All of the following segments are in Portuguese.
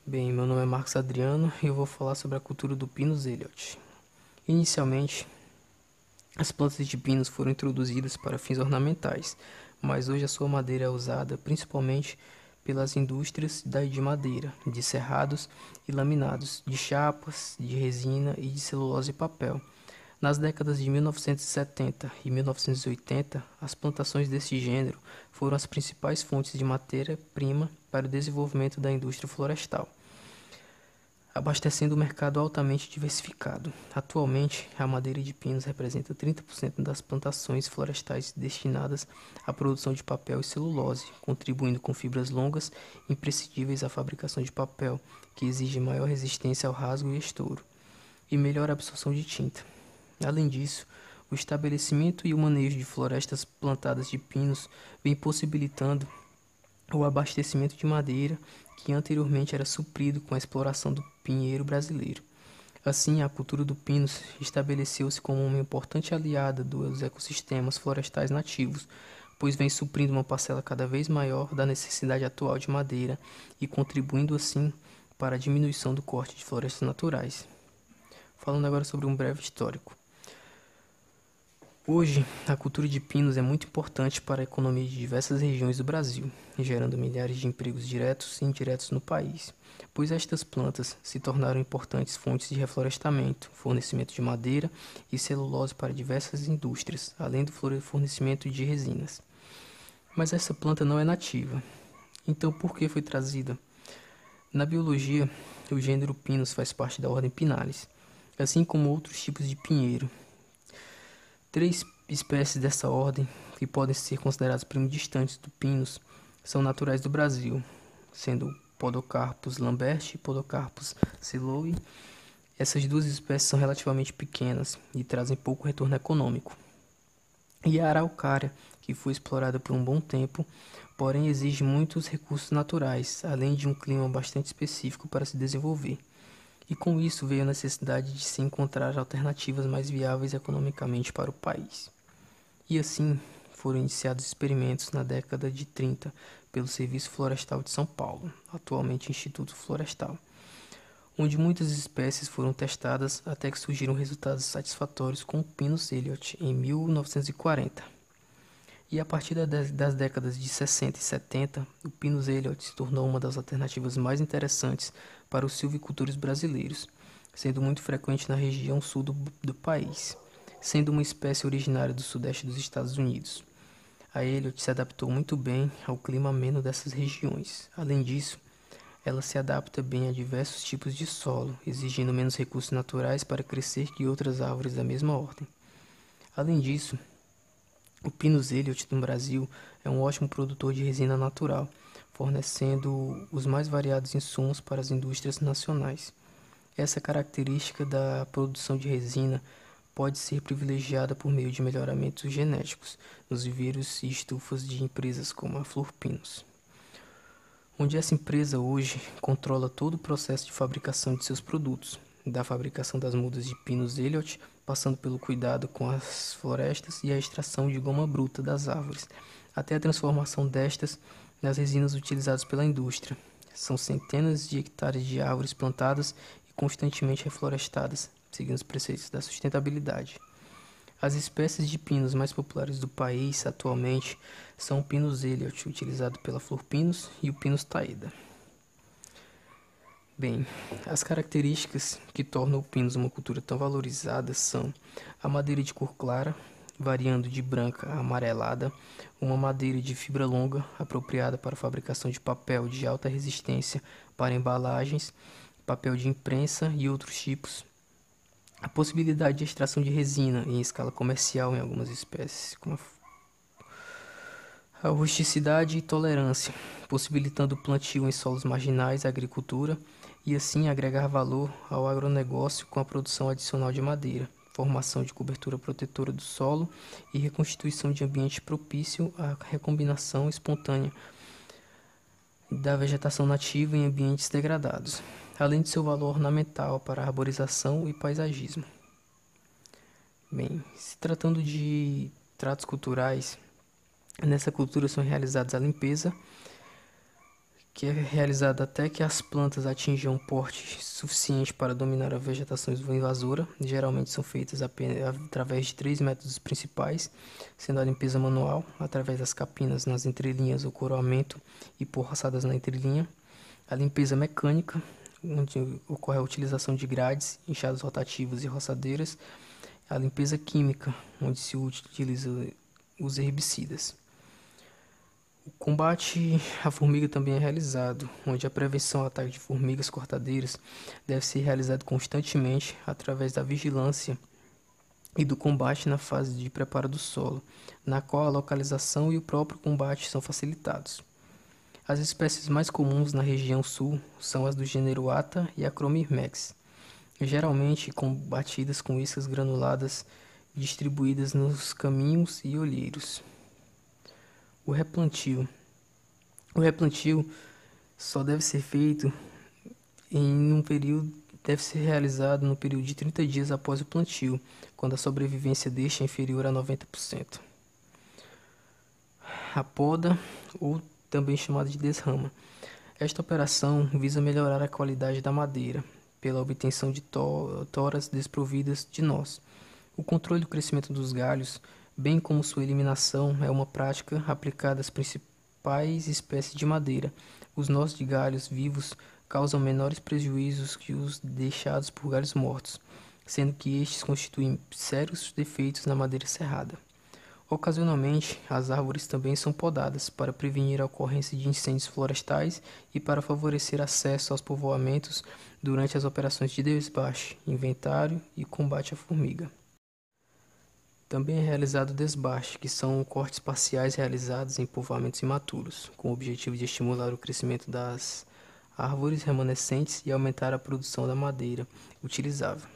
Bem, meu nome é Marcos Adriano e eu vou falar sobre a cultura do Pinus Eliot. Inicialmente, as plantas de pinos foram introduzidas para fins ornamentais, mas hoje a sua madeira é usada principalmente pelas indústrias de madeira, de serrados e laminados, de chapas, de resina e de celulose e papel. Nas décadas de 1970 e 1980, as plantações desse gênero foram as principais fontes de matéria-prima para o desenvolvimento da indústria florestal, abastecendo o mercado altamente diversificado. Atualmente, a madeira de pinos representa 30% das plantações florestais destinadas à produção de papel e celulose, contribuindo com fibras longas imprescindíveis à fabricação de papel, que exige maior resistência ao rasgo e estouro, e melhor absorção de tinta. Além disso, o estabelecimento e o manejo de florestas plantadas de pinos vem possibilitando o abastecimento de madeira que anteriormente era suprido com a exploração do pinheiro brasileiro. Assim, a cultura do pinus estabeleceu-se como uma importante aliada dos ecossistemas florestais nativos, pois vem suprindo uma parcela cada vez maior da necessidade atual de madeira e contribuindo assim para a diminuição do corte de florestas naturais. Falando agora sobre um breve histórico. Hoje, a cultura de pinos é muito importante para a economia de diversas regiões do Brasil, gerando milhares de empregos diretos e indiretos no país, pois estas plantas se tornaram importantes fontes de reflorestamento, fornecimento de madeira e celulose para diversas indústrias, além do fornecimento de resinas. Mas essa planta não é nativa. Então, por que foi trazida? Na biologia, o gênero Pinus faz parte da ordem Pinales, assim como outros tipos de pinheiro. Três espécies dessa ordem, que podem ser consideradas primo distantes do Pinus, são naturais do Brasil, sendo Podocarpus lambert e Podocarpus siloe. Essas duas espécies são relativamente pequenas e trazem pouco retorno econômico. E a araucária, que foi explorada por um bom tempo, porém exige muitos recursos naturais, além de um clima bastante específico para se desenvolver. E com isso veio a necessidade de se encontrar alternativas mais viáveis economicamente para o país. E assim foram iniciados experimentos na década de 30 pelo Serviço Florestal de São Paulo, atualmente Instituto Florestal, onde muitas espécies foram testadas até que surgiram resultados satisfatórios com o Pinus Eliot em 1940. E a partir das décadas de 60 e 70, o Pinus Eliot se tornou uma das alternativas mais interessantes para os silvicultores brasileiros, sendo muito frequente na região sul do país, sendo uma espécie originária do sudeste dos Estados Unidos. A Eliot se adaptou muito bem ao clima ameno dessas regiões. Além disso, ela se adapta bem a diversos tipos de solo, exigindo menos recursos naturais para crescer que outras árvores da mesma ordem. Além disso, o Pinus Eliot no Brasil é um ótimo produtor de resina natural, fornecendo os mais variados insumos para as indústrias nacionais. Essa característica da produção de resina pode ser privilegiada por meio de melhoramentos genéticos nos viveiros e estufas de empresas como a Flor Pinus, onde essa empresa hoje controla todo o processo de fabricação de seus produtos, da fabricação das mudas de Pinus Eliot, passando pelo cuidado com as florestas e a extração de goma bruta das árvores, até a transformação destas nas resinas utilizadas pela indústria. São centenas de hectares de árvores plantadas e constantemente reflorestadas, seguindo os preceitos da sustentabilidade. As espécies de pinos mais populares do país atualmente são o Pinus Eliot, utilizado pela Flor Pinus, e o Pinus taeda. Bem, as características que tornam o pinus uma cultura tão valorizada são a madeira de cor clara, variando de branca a amarelada, uma madeira de fibra longa, apropriada para a fabricação de papel de alta resistência para embalagens, papel de imprensa e outros tipos, a possibilidade de extração de resina em escala comercial em algumas espécies, como a rusticidade e tolerância, possibilitando o plantio em solos marginais, a agricultura, e assim agregar valor ao agronegócio com a produção adicional de madeira, formação de cobertura protetora do solo e reconstituição de ambiente propício à recombinação espontânea da vegetação nativa em ambientes degradados, além de seu valor ornamental para a arborização e paisagismo. Bem, se tratando de tratos culturais, nessa cultura são realizados a limpeza, que é realizada até que as plantas atinjam um porte suficiente para dominar a vegetação invasora. Geralmente são feitas apenas através de 3 métodos principais, sendo a limpeza manual, através das capinas nas entrelinhas, o coroamento e por roçadas na entrelinha, a limpeza mecânica, onde ocorre a utilização de grades, enxadas rotativas e roçadeiras, a limpeza química, onde se utiliza os herbicidas. O combate à formiga também é realizado, onde a prevenção ao ataque de formigas cortadeiras deve ser realizada constantemente através da vigilância e do combate na fase de preparo do solo, na qual a localização e o próprio combate são facilitados. As espécies mais comuns na região sul são as do gênero Atta e Acromyrmex, geralmente combatidas com iscas granuladas distribuídas nos caminhos e olheiros. O replantio. O replantio só deve ser feito deve ser realizado no período de 30 dias após o plantio, quando a sobrevivência deste é inferior a 90%. A poda, ou também chamada de desrama. Esta operação visa melhorar a qualidade da madeira, pela obtenção de toras desprovidas de nós. O controle do crescimento dos galhos, bem como sua eliminação, é uma prática aplicada às principais espécies de madeira. Os nós de galhos vivos causam menores prejuízos que os deixados por galhos mortos, sendo que estes constituem sérios defeitos na madeira serrada. Ocasionalmente, as árvores também são podadas para prevenir a ocorrência de incêndios florestais e para favorecer acesso aos povoamentos durante as operações de desbaste, inventário e combate à formiga. Também é realizado o desbaste, que são cortes parciais realizados em povoamentos imaturos, com o objetivo de estimular o crescimento das árvores remanescentes e aumentar a produção da madeira utilizável.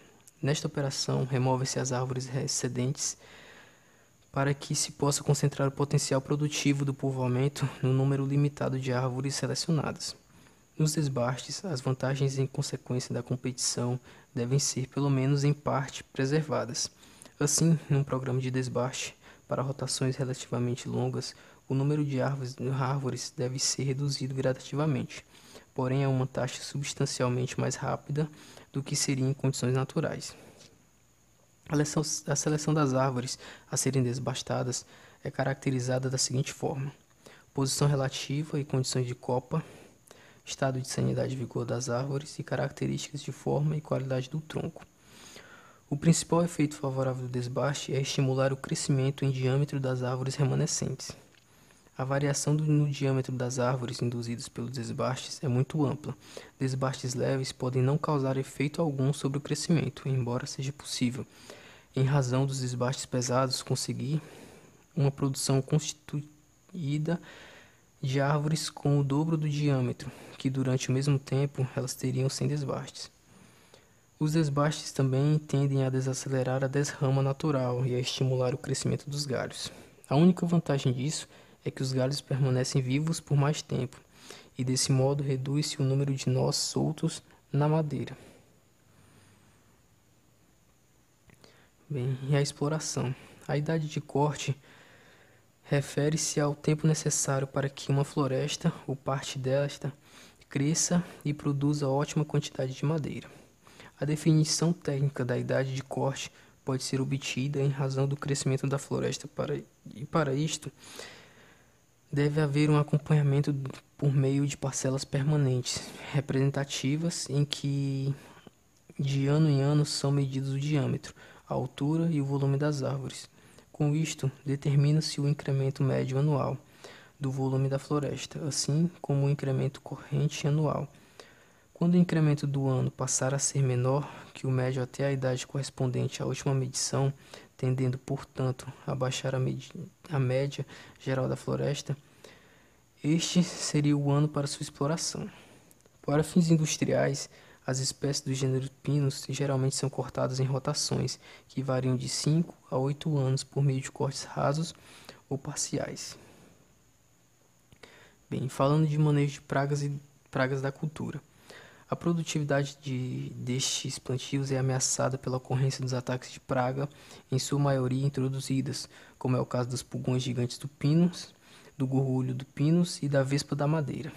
Nesta operação, remove-se as árvores excedentes para que se possa concentrar o potencial produtivo do povoamento no número limitado de árvores selecionadas. Nos desbastes, as vantagens em consequência da competição devem ser, pelo menos em parte, preservadas. Assim, num programa de desbaste, para rotações relativamente longas, o número de árvores deve ser reduzido gradativamente, porém a uma taxa substancialmente mais rápida do que seria em condições naturais. A seleção das árvores a serem desbastadas é caracterizada da seguinte forma: posição relativa e condições de copa, estado de sanidade e vigor das árvores e características de forma e qualidade do tronco. O principal efeito favorável do desbaste é estimular o crescimento em diâmetro das árvores remanescentes. A variação no diâmetro das árvores induzidas pelos desbastes é muito ampla. Desbastes leves podem não causar efeito algum sobre o crescimento, embora seja possível, em razão dos desbastes pesados, conseguir uma produção constituída de árvores com o dobro do diâmetro, que durante o mesmo tempo elas teriam sem desbastes. Os desbastes também tendem a desacelerar a desrama natural e a estimular o crescimento dos galhos. A única vantagem disso é que os galhos permanecem vivos por mais tempo, e desse modo reduz-se o número de nós soltos na madeira. Bem, e a exploração. A idade de corte refere-se ao tempo necessário para que uma floresta ou parte desta cresça e produza ótima quantidade de madeira. A definição técnica da idade de corte pode ser obtida em razão do crescimento da floresta e para isto deve haver um acompanhamento por meio de parcelas permanentes, representativas, em que de ano em ano são medidos o diâmetro, a altura e o volume das árvores. Com isto, determina-se o incremento médio anual do volume da floresta, assim como o incremento corrente anual. Quando o incremento do ano passar a ser menor que o médio até a idade correspondente à última medição, tendendo, portanto, a baixar a média geral da floresta, este seria o ano para sua exploração. Para fins industriais, as espécies do gênero Pinus geralmente são cortadas em rotações, que variam de 5 a 8 anos por meio de cortes rasos ou parciais. Bem, falando de manejo de pragas da cultura. A produtividade destes plantios é ameaçada pela ocorrência dos ataques de praga, em sua maioria introduzidas, como é o caso dos pulgões gigantes do pinus, do gorgulho do pinus e da vespa da madeira.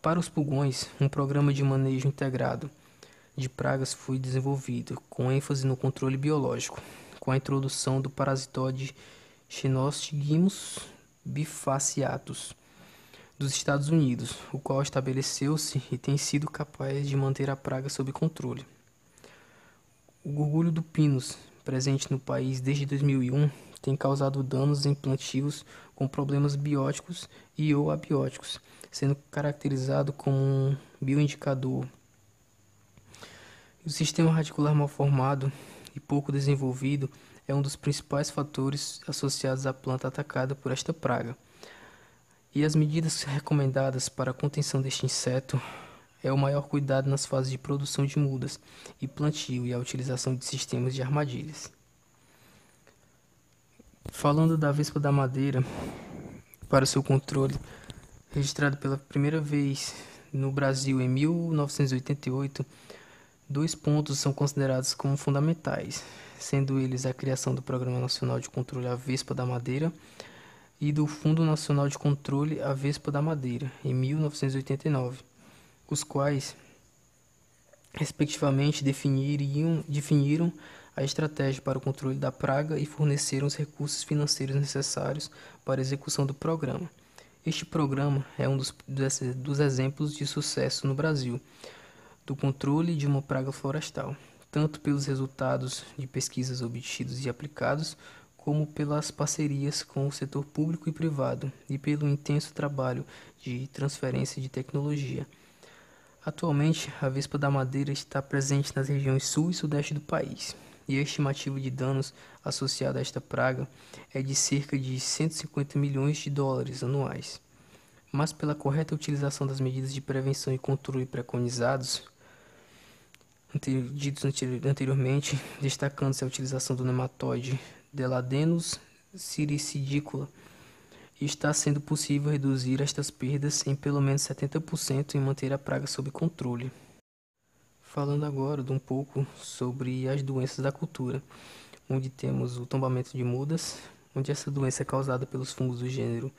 Para os pulgões, um programa de manejo integrado de pragas foi desenvolvido, com ênfase no controle biológico, com a introdução do parasitóide Xenostigimus bifaciatus dos Estados Unidos, o qual estabeleceu-se e tem sido capaz de manter a praga sob controle. O gorgulho do pinus, presente no país desde 2001, tem causado danos em plantios com problemas bióticos e ou abióticos, sendo caracterizado como um bioindicador. O sistema radicular mal formado e pouco desenvolvido é um dos principais fatores associados à planta atacada por esta praga. E as medidas recomendadas para a contenção deste inseto é o maior cuidado nas fases de produção de mudas e plantio e a utilização de sistemas de armadilhas. Falando da vespa da madeira, para seu controle, registrado pela primeira vez no Brasil em 1988, 2 pontos são considerados como fundamentais, sendo eles a criação do Programa Nacional de Controle à Vespa da Madeira e do Fundo Nacional de Controle à Vespa da Madeira, em 1989, os quais, respectivamente, definiram a estratégia para o controle da praga e forneceram os recursos financeiros necessários para a execução do programa. Este programa é um dos exemplos de sucesso no Brasil do controle de uma praga florestal, tanto pelos resultados de pesquisas obtidos e aplicados, como pelas parcerias com o setor público e privado e pelo intenso trabalho de transferência de tecnologia. Atualmente, a vespa da madeira está presente nas regiões sul e sudeste do país, e a estimativa de danos associada a esta praga é de cerca de 150 milhões de dólares anuais. Mas pela correta utilização das medidas de prevenção e controle preconizados, ditos anteriormente, destacando-se a utilização do nematóide Deladenus siricidicula, está sendo possível reduzir estas perdas em pelo menos 70% e manter a praga sob controle. Falando agora de um pouco sobre as doenças da cultura, onde temos o tombamento de mudas, onde essa doença é causada pelos fungos do gênero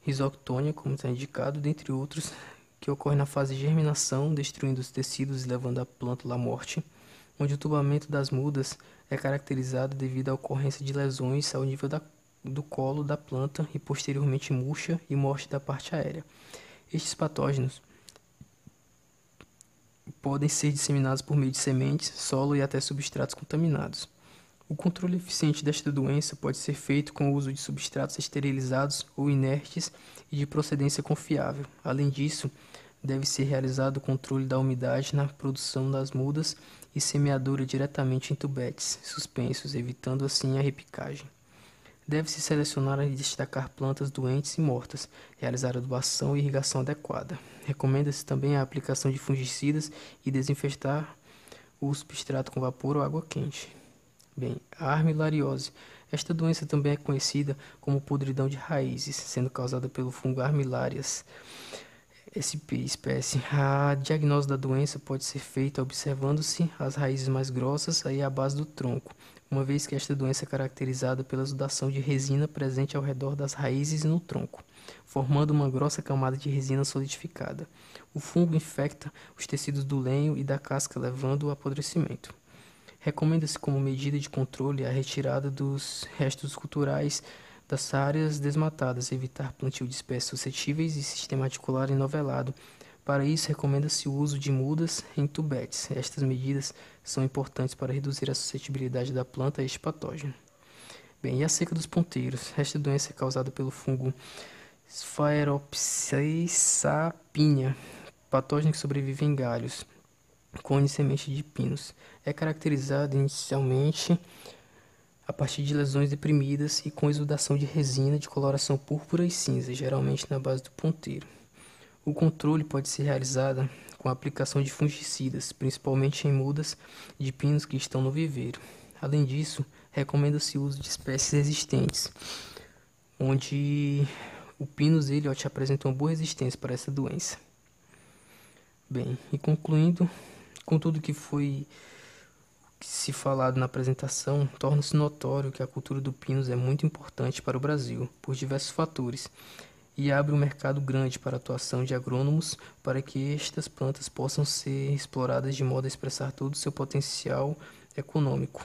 Rhizoctonia, como está indicado, dentre outros, que ocorre na fase de germinação, destruindo os tecidos e levando a plântula à morte, onde o tombamento das mudas é caracterizado devido à ocorrência de lesões ao nível do colo da planta e posteriormente murcha e morte da parte aérea. Estes patógenos podem ser disseminados por meio de sementes, solo e até substratos contaminados. O controle eficiente desta doença pode ser feito com o uso de substratos esterilizados ou inertes e de procedência confiável. Além disso, deve ser realizado o controle da umidade na produção das mudas e semeadura diretamente em tubetes suspensos, evitando assim a repicagem. Deve-se selecionar e destacar plantas doentes e mortas, realizar adubação e irrigação adequada. Recomenda-se também a aplicação de fungicidas e desinfestar o substrato com vapor ou água quente. Bem, a armilariose. Esta doença também é conhecida como podridão de raízes, sendo causada pelo fungo Armilarias sp. espécie. A diagnose da doença pode ser feita observando-se as raízes mais grossas e a base do tronco, uma vez que esta doença é caracterizada pela exudação de resina presente ao redor das raízes e no tronco, formando uma grossa camada de resina solidificada. O fungo infecta os tecidos do lenho e da casca, levando ao apodrecimento. Recomenda-se como medida de controle a retirada dos restos culturais das áreas desmatadas, evitar plantio de espécies suscetíveis e sistema radicular enovelado. Para isso, recomenda-se o uso de mudas em tubetes. Estas medidas são importantes para reduzir a suscetibilidade da planta a este patógeno. Bem, e a seca dos ponteiros? Esta doença é causada pelo fungo Sphaeropsis sapinha, patógeno que sobrevive em galhos, cones e semente de pinos. É caracterizado inicialmente a partir de lesões deprimidas e com exudação de resina de coloração púrpura e cinza, geralmente na base do ponteiro. O controle pode ser realizado com a aplicação de fungicidas, principalmente em mudas de pinos que estão no viveiro. Além disso, recomenda-se o uso de espécies resistentes, onde o Pinus elliot apresenta uma boa resistência para essa doença. Bem, e concluindo, com tudo que foi se falado na apresentação, torna-se notório que a cultura do Pinus é muito importante para o Brasil, por diversos fatores, e abre um mercado grande para a atuação de agrônomos para que estas plantas possam ser exploradas de modo a expressar todo o seu potencial econômico.